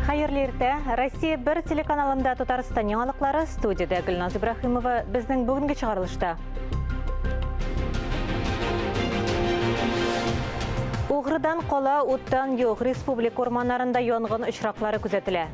Hayırlı erте, Россия 1 телеканалында Татарстан яңалыклары студияда Гүлназ Ибрахимова безнең бүгенге чыгарылышта. Угрыдан кола уттан юк республика орманнарында янгын очраклары күзәтелә.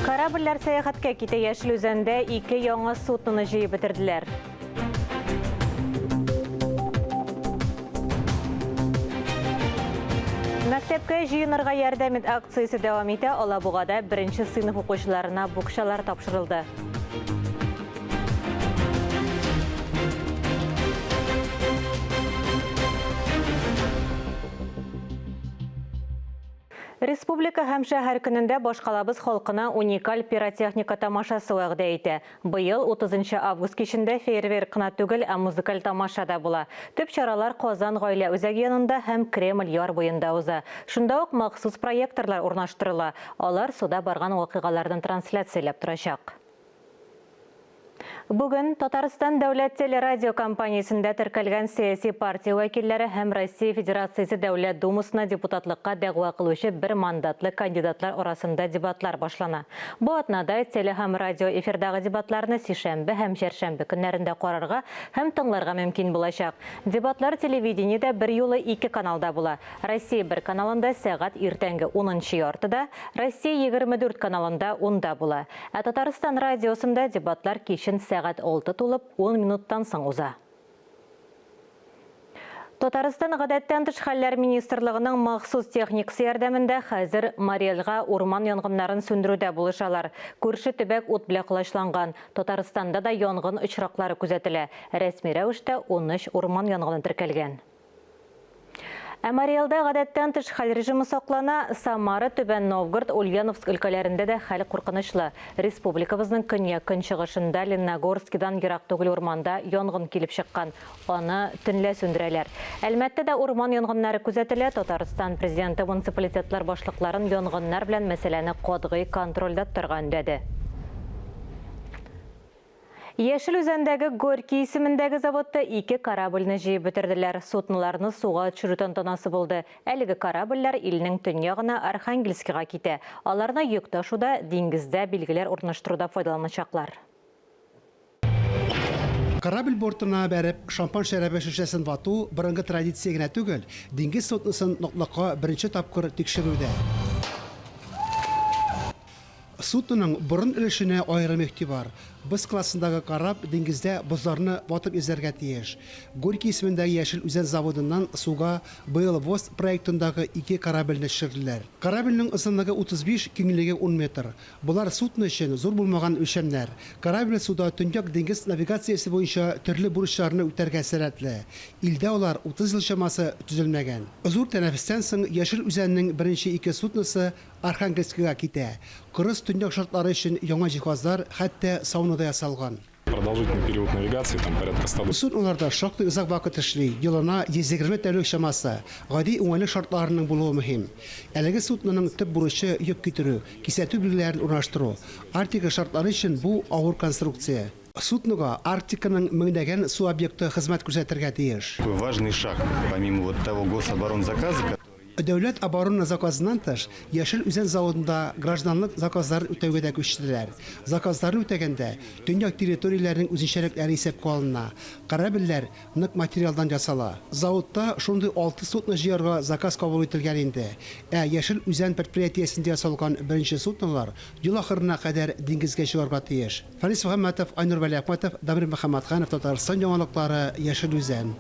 Корабльләр сәяхәткә китә Яшел үзәндә 2 яңа судны җыеп бетерделәр. Мәктәпкә җыенырга ярдәм ит акциясе дәвам итә. Алабугада 1-нче сыйныф укучыларына букчалар тапшырылды. Республика һәм шәһәр көнендә башкалабыз халкына уникаль пиротехника тамашасы вәгъдә итә. Быел 30 август кичендә фейерверк кына түгел, ә музыкаль тамаша да була. Төп чаралар Казан гаилә үзәге янында һәм Кремль яр буенда уза. Шунда ук махсус проекторлар урнаштырыла. Алар суда барган вакыйгалардан трансляцияләп торачак. Бүген Татарстан дәүләт телерадио компаниясендә теркәлгән сәяси партия вәкилләре һәм Россия Федерациясе дәүләт думасына депутатлыкка дәгъва кылучы бер мандатлы кандидатлар арасында дебатлар башлана. Бу атнада теле һәм радио эфирдагы дебатларны сишәмбе һәм чәршәмбе көннәрендә карарга һәм тыңларга мөмкин булачак. Дебатлар телевидениедә бер юлы 2 каналда була. Россия 1 каналында сәгать иртәнге 10 яртыда, Россия 24 каналында 10да була. Ә Татарстан радиосында дебатлар кичен сәгать 6 тулып 10 минуттан соң уза. Татарстан гадәттән тыш хәлләр министрлыгының махсус техникасы ярдәмендә хәзер Мариэльга урман янгыннарын сүндерүдә булышалар. Күрше төбәк ут белән кылычланган. Татарстанда да янгын очраклары күзәтелә. Рәсми рәвештә 13 урман янгыны теркәлгән. Ә Мариэлда гадәттән тыш хәл режимы саклана. Самара, Түбән Новгород, Ульяновск өлкәләрендә дә хәл куркынычлы. Республикабызның көньяк-көнчыгышында Лениногорскидан ерак түгел урманда янгын килеп чыккан. Аны төнлә сүндерәләр. Әлмәттә урман янгыннары күзәтелә. Татарстан президенты муниципалитетлар башлыкларын янгыннар белән мәсьәләне катгый контрольдә торган дәде. Яшел үзәндәге Горький исемендәге заводта 2 корабльне җыеп бетерделәр. Судныларны суга төшерү тантанасы булды. Әлеге корабльләр илнең төньягына Архангельскига китә. Аларны йөк ташуда, диңгездә билгеләр урнаштыруда файдаланачаклар. Корабль бортына бәреп, шампан шәрабе шешәсен вату борынгы традиция генә түгел, диңгез суднысын ноклыкка беренче тапкыр тикшерүдә. Судның борын өлешенә аерым игътибар. Biz классындагы карап диңгездә бозларны ватып эзләргә тиеш. Горький исемендәге Яшел үзән заводыннан суга быел ВОЗ проектындагы 2 корабльне төшерделәр. Корабльнең озынлыгы 35, киңлеге 10 метр. Булар судны өчен зур булмаган өлчәмнәр. Корабль суда төньяк диңгез навигациясе буенча төрле бурычларны үтәргә сәләтле. Илдә алар 30 ел чамасы төзелмәгән. Зур тәнәфестән соң Яшел үзәннең беренче 2 суднысы Архангельскига китә. Кырыс төньяк шартлары өчен яңа җиһазлар, хәтта саунада ясалган. Продолжительный период навигации, там порядка 100. Судноларда шактый озак вакыт эшли, елына 120 тәүлек чамасы. Гади уңайлы шартларының булуы мөһим. Әлеге судның төп бурычы йөк китерү, кисәтү билгеләрен урнаштыру. Арктика шартлары өчен бу авыр конструкция. Судныга Арктиканың меңдәгән су объекты хезмәт күрсәтергә тиеш. Важный шаг, помимо вот того гособоронзаказа. Дәүләт оборона заказыннан тыш, Яшел үзән заводында гражданлык заказларын үтәүгә дә күчтеләр. Заказларны үтәгәндә төньяк территорияләрнең үзенчәлекләре исәпкә алына. Корабльләр нык материалдан ясала. Заводта шундый 6 судны җыярга заказ кабул ителгән инде. Ә Яшел үзән предприятиесендә ясалган беренче суднолар ел ахырына кадәр диңгезгә чыгарга тиеш. Фарис Мөхәммәтов, Айнур Вәлиәхмәтов, Дамир Мөхәммәтханов, Татарстан яңалыклары, Яшел үзән.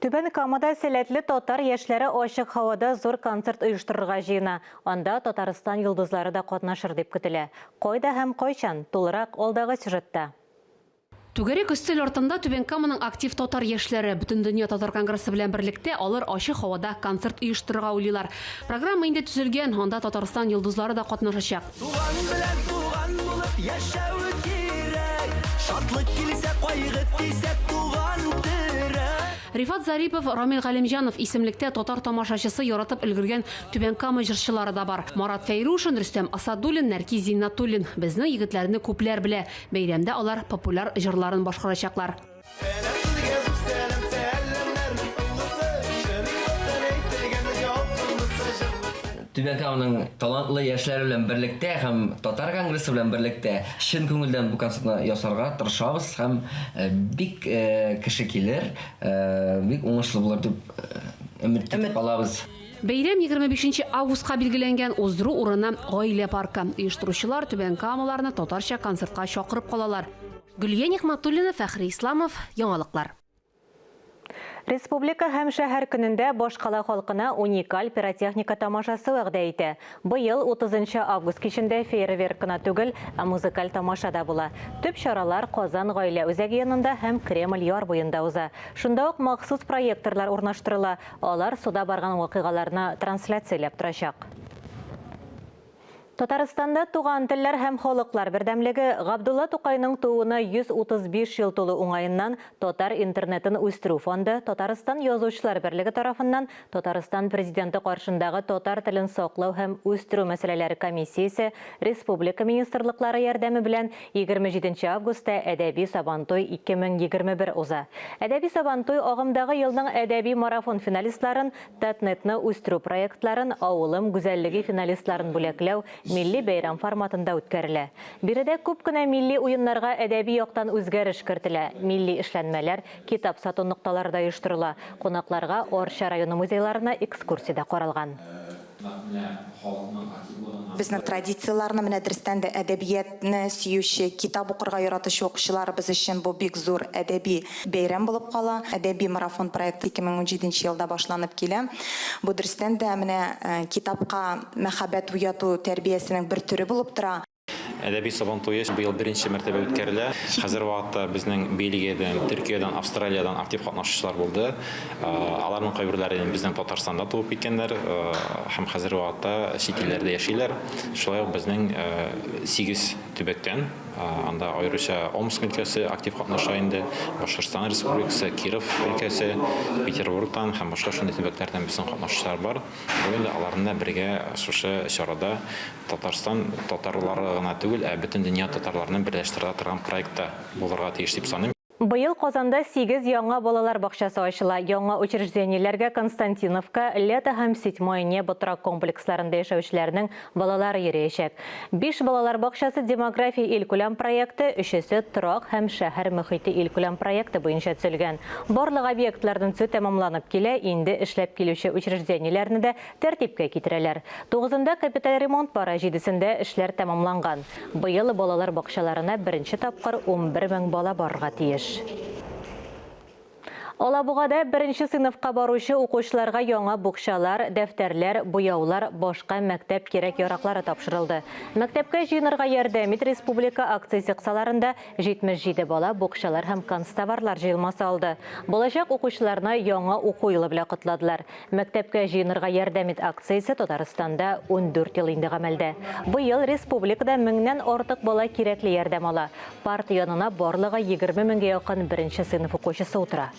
Түбән Камада сәләтле татар яшьләре ачык һавада зур концерт оештырырга җыена. Анда Татарстан йолдызлары да катнашыр дип көтелә. Кайда һәм кайчан? Тулырак алдагы сюжетта. Түгәрәк өстәл артында Түбән Каманың актив татар яшьләре Бөтен дөнья татар конгрессы белән берлектә алар ачык һавада концерт оештырырга уйлыйлар. Программа инде төзелгән, анда Татарстан йолдызлары да катнашачак. Туган белән туган булып яшәү кирәк. Шатлык килсә, кайгы тисә туган терәк. Рифат Зарипов, Рамил Галимҗанов исемлектә татар тамашачысы яратып өлгергән Түбән Кама җырчылары да бар. Марат Фәйрушин, Рөстәм Асадуллин, Нәркиз Зиннатуллин. Безнең егетләрне күпләр белә. Бәйрәмдә алар популяр җырларын башкарачаклар. Түбән Каманың талантлы яшьләр белән берлектә һәм Татар конгрессы белән берлектә чын күңелдән бу концертны ясарга тырышабыз һәм бик кеше килер, бик уңышлы булыр дип өмет итеп калабыз. Бәйрәм 25 августка билгеләнгән уздыру урыны гаилә паркы. Оештыручылар Түбән Камаларны татарча концертка чакырып калалар. Гөлия Нигъмәтуллина, Фәхри Исламов, Яңалыклар. Республика һәм шәһәр көнендә Башкала халкына уникаль пиротехника тамашасы вәгъдә итә. Быел 30 август кичендә фейерверк кына түгел, ә музыкаль тамаша да була. Төп чаралар Казан гаилә үзәге янында һәм Кремль яр буенда уза. Шунда ук махсус проекторлар урнаштырыла. Алар суда барган вакыйгаларны трансляцияләп торачак. Татарстанда туган телләр һәм халыклар бердәмлеге Габдулла Тукайның тууына 135 ел тулу уңаеннан Татар интернетын үстерү фонды Татарстан язучылар берлеге тарафыннан Татарстан президенты каршындагы татар телен саклау һәм үстерү мәсьәләләре комиссиясе республика министрлыклары ярдәме белән 27 августта әдәби сабантуй 2021 уза. Әдәби сабантуй агымдагы елның әдәби марафон финалистларын, Татнетны үстерү проектларын, авылым гүзәллеге финалистларын бүләкләү милли бәйрәм форматында үткәрелә. Биредә күп кенә милли уеннарга әдәби яктан үзгәреш кертелә. Милли эшләнмәләр, китап сату нукталарында оештырыла. Кунакларга Орча районы музейларына экскурсиядә каралган. Безнең традицияларны менә дәрестән дә әдәбиятны сөюче, китап укырга яратучы укучыларыбыз өчен бу бик зур әдәби бәйрәм булып кала. Әдәби марафон проекты 2017 елда башланып килә. Бу дәрестән дә менә китапка мәхәббәт уяту тәрбиясенең бер төре булып тора. Әдәби сабантуе быел беренче мәртәбә үткәрелә. Хәзер вакытта безнең Бельгиядән, Төркиядән, Австралиядән актив катнашучылар булды. Аларның кайберләре безнең Татарстанда туып киткәннәр һәм хәзер вакытта чит илләрдә яшиләр. Шулай ук безнең 8 төбәктән, анда аеруча Омск өлкәсе актив катнаша инде, Башкортстан Республикасы, Киров өлкәсе, Петербургтан һәм башка шундый төбәкләрдән безнең катнашучылар бар. Бүген аларны бергә шушы чарада Татарстан татарлары гына түгел, ә бөтен дөнья татарларын берләштерә торган проектта булырга тиеш дип саныйм. Быел Казанда 8 яңа балалар бакчасы ачыла. Яңа учреждениеләргә Константиновка, Лето һәм Седьмое небо торак комплексларында яшәүчеләрнең балалары йөриячәк. 5 балалар бакчасы демография илкүләм проекты, 3-се торак һәм шәһәр мөхите илкүләм проекты буенча төзелгән. Барлык объектларның төзү тәмамланып килә, инде эшләп килүче учреждениеләрне дә тәртипкә китерәләр. 9-нда капиталь ремонт бара, 7-сендә эшләр тәмамланган. Быел балалар бакчаларына беренче тапкыр 11 000 бала барырга тиеш. Алабугада беренче сыйныфка баручы укучыларга яңа букчалар, дәфтәрләр, буяулар, башка мәктәп кирәк-яраклары тапшырылды. Мәктәпкә җыенырга ярдәм ит республика акция секцияларында 77 бала букчалар һәм канцтоварлар җыелмасы алды. Булачак укучыларны яңа уку елы белән котладылар. Мәктәпкә җыенырга ярдәм ит акциясе Татарстанда 14 ел инде гамәлдә. Быел республикада 1000-нән артык бала кирәкле ярдәм ала. Партия янына барлыгы 20 000-гә якын беренче сыйныф укучысы утыра.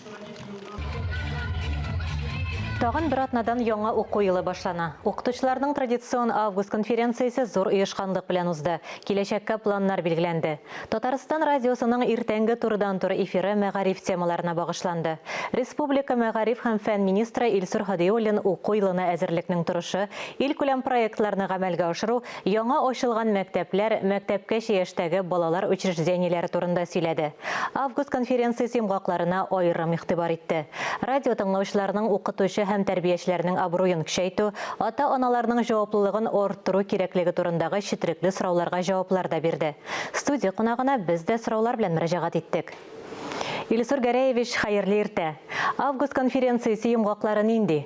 Тагын бер атнадан яңа уку елы башлана. Укытучыларның традицион август конференциясе зур оешканлык белән узды. Киләчәккә планнар билгеләнде. Татарстан радиосының иртәнге турыдан-тур эфиры мәгариф темаларына багышланды. Республика мәгариф һәм фән министры Илсур Хадиуллин уку елына әзерлекнең торышы, илкүләм проектларны гамәлгә ашыру, яңа ачылган мәктәпләр, мәктәпкәчә яшьтәге балалар учреждениеләре турында сөйләде. Август конференциясе йомгакларына аерым игътибар итте. Радио тыңлаучыларның укытучы һәм тәрбиячеләрнең абруен көчәйтү, ата-аналарның җаваплылыгын арттыру кирәклеге турындагы четерекле сорауларга җаваплар да бирде. Студия кунагына без дә сораулар белән мөрәҗәгать иттек. Илсур Гәрәевич, хәерле иртә. Август конференциясе йомгаклары нинди?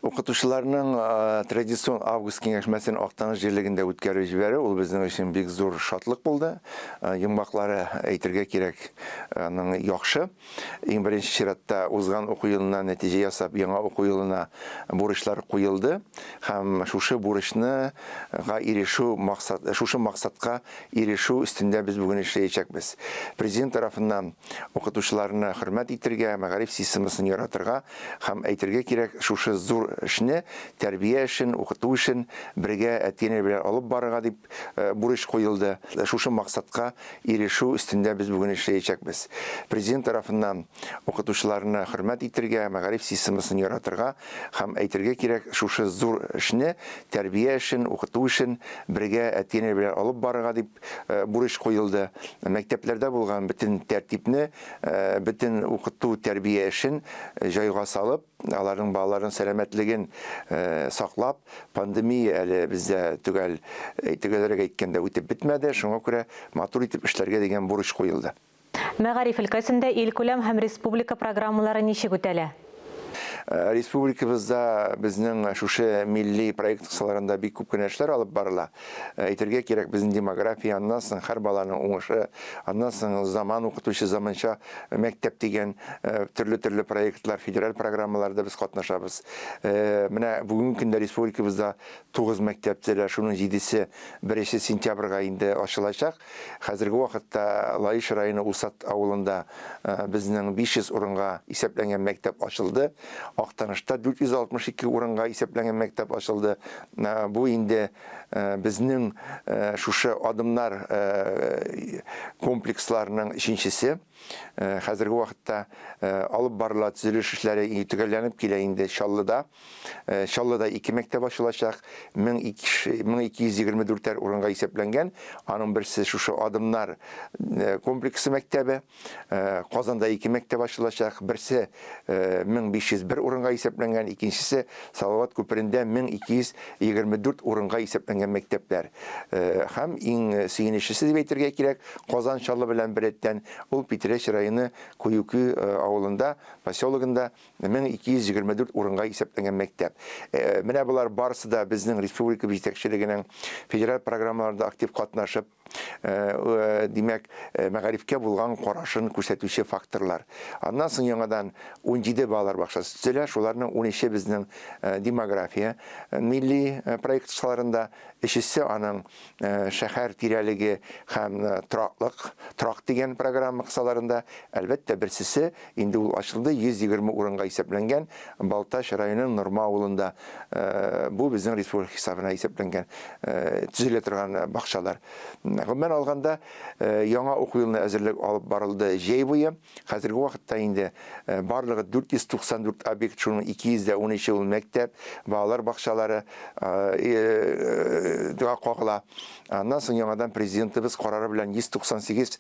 Укытучыларның традицион август киңәшмәсен Актаныш җирлегендә үткәрү җибәре ул безнең өчен бик зур шатлык булды. Йомгаклары әйтергә кирәк, яхшы. Иң беренче чиратта узган уку елына нәтиҗә ясап, яңа уку елына бурычлар куелды һәм шушы бурычны шушы максатка ирешү өстендә без бүген эшләячәкбез. Президент тарафыннан укытучыларны хөрмәт итәргә, мәгариф системасын яратырга һәм әйтергә кирәк, шушы зур зур эшне тәрбия эшен, укыту эшен бергә әтине белән алып барырга дип бурыч куелды. Шушы максатка ирешү өстендә без бүген эшләячәкбез. Президент тарафыннан укытучыларны хөрмәт итәргә, мәгариф системасын яратырга һәм әйтергә кирәк, шушы зур эшне тәрбия эшен, укыту эшен бергә әтине белән алып барырга дип бурыч куелды. Мәктәпләрдә булган бөтен тәртипне, бөтен укыту тәрбия эшен җайга салып, аларның балаларының сәламәтлеген саклап, пандемия әле бездә түгел, әйтергә әйткәндә үтеп бетмәде, шуңа күрә матур итеп эшләргә дигән бурыч куелды. Мәгариф өлкәсендә илкүләм һәм республика программалары ничек үтәлә? Республикабызда безнең шушы милли проект кысаларында бик күп кенә эшләр алып барыла. Әйтергә кирәк, безнең демография, аннан соң һәр баланың уңышы, аннан соң заман укытучы заманча мәктәп дигән төрле проектлар, федераль программаларда без катнашабыз. Менә бүгенге көндә республикабызда 9 мәктәптә, шуның 7-се 1 сентябрьгә инде ачылачак. Хәзерге вакытта Лаиш районы Усат авылында безнең 500 урынга исәпләнгән мәктәп ачылды. Актанышта 462 урынга исәпләнгән мәктәп ачылды. Бу инде безнең шушы адымнар комплексларының икенчесе. Хәзерге вакытта алып барыла, төзелеш эшләре төгәлләнеп килә инде Чаллыда. Чаллыда 2 мәктәп ачылачак, 1224 урынга исәпләнгән. Аның берсе шушы адымнар комплексы мәктәбе. Казанда 2 мәктәп ачылачак, берсе 1501 урынга исәпләнгән, икенчесе Салават күперендә 1224 урынга исәпләнгән мәктәпләр. Һәм иң сөенечлесе дип әйтергә кирәк, Казан Чаллы белән бердән ул Питрәч районы Куюкы авылында, поселогында 1224 урынга исәпләнгән мәктәп. Менә булар барысы да безнең республика җитәкчелегенең федераль программаларында актив катнашып, димәк, мәгарифкә булган карашын күрсәтүче факторлар. Аннан соң яңадан 17 балалар бакчасы төзелә, шуларның 13-е безнең демография милли проектларында, икенчесе аның шәһәр тирәлеге һәм трак дигән программа кысаларында, әлбәттә берсесе инде ул ачылды, 120 урынга исәпләнгән Балташ районының Норма авылында. Бу безнең республика хисабына исәпләнгән төзелә торган бакчалар. Гомумән алганда яңа уку елына әзерлек алып барылды җәй буе. Хәзерге вакытта инде барлыгы 494 объект, шуның 213 ул мәктәп, балалар бакчалары кагыла. Аннан соң яңадан президентыбыз карары белән 198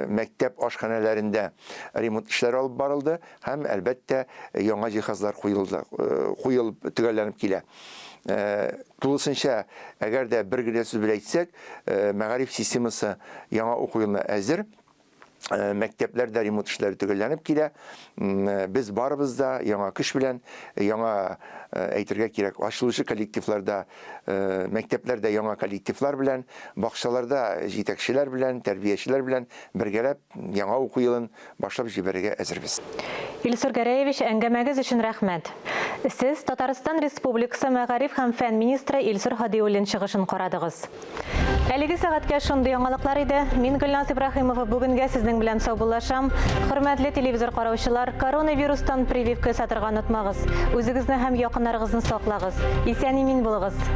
мәктәп ашханәләрендә ремонт эшләре алып барылды һәм әлбәттә яңа җиһазлар куелып төгәлләнеп килә. Тулысынча, әгәр дә бер генә сүз белән әйтсәк, мәгариф системасы яңа уку елына әзер. Мәктәпләрдә ремонт эшләре төгәлләнеп килә. Без барыбыз да яңа көч белән, яңа әйтергә кирәк, ачылучы коллективларда, мәктәпләрдә яңа коллективлар белән, бакчаларда җитәкчеләр белән, тәрбиячеләр белән бергәләп яңа уку елын башлап җибәрергә әзербез. Илсур Гәрәевич, әңгәмәгез өчен рәхмәт. Сез Татарстан Республикасы мәгариф һәм фән министры Илсур Һадиуллин чыгышын карадыгыз. Әлеге сәгатькә шундый яңалыклар иде. Мин Гөлназ Ибраһимова бүгенгә сезнең белән саубуллашам. Хөрмәтле телевизор караучылар, коронавирустан прививка сатырга онытмагыз. Үзегезне һәм якыннарыгызны саклагыз. Исән-имин булыгыз.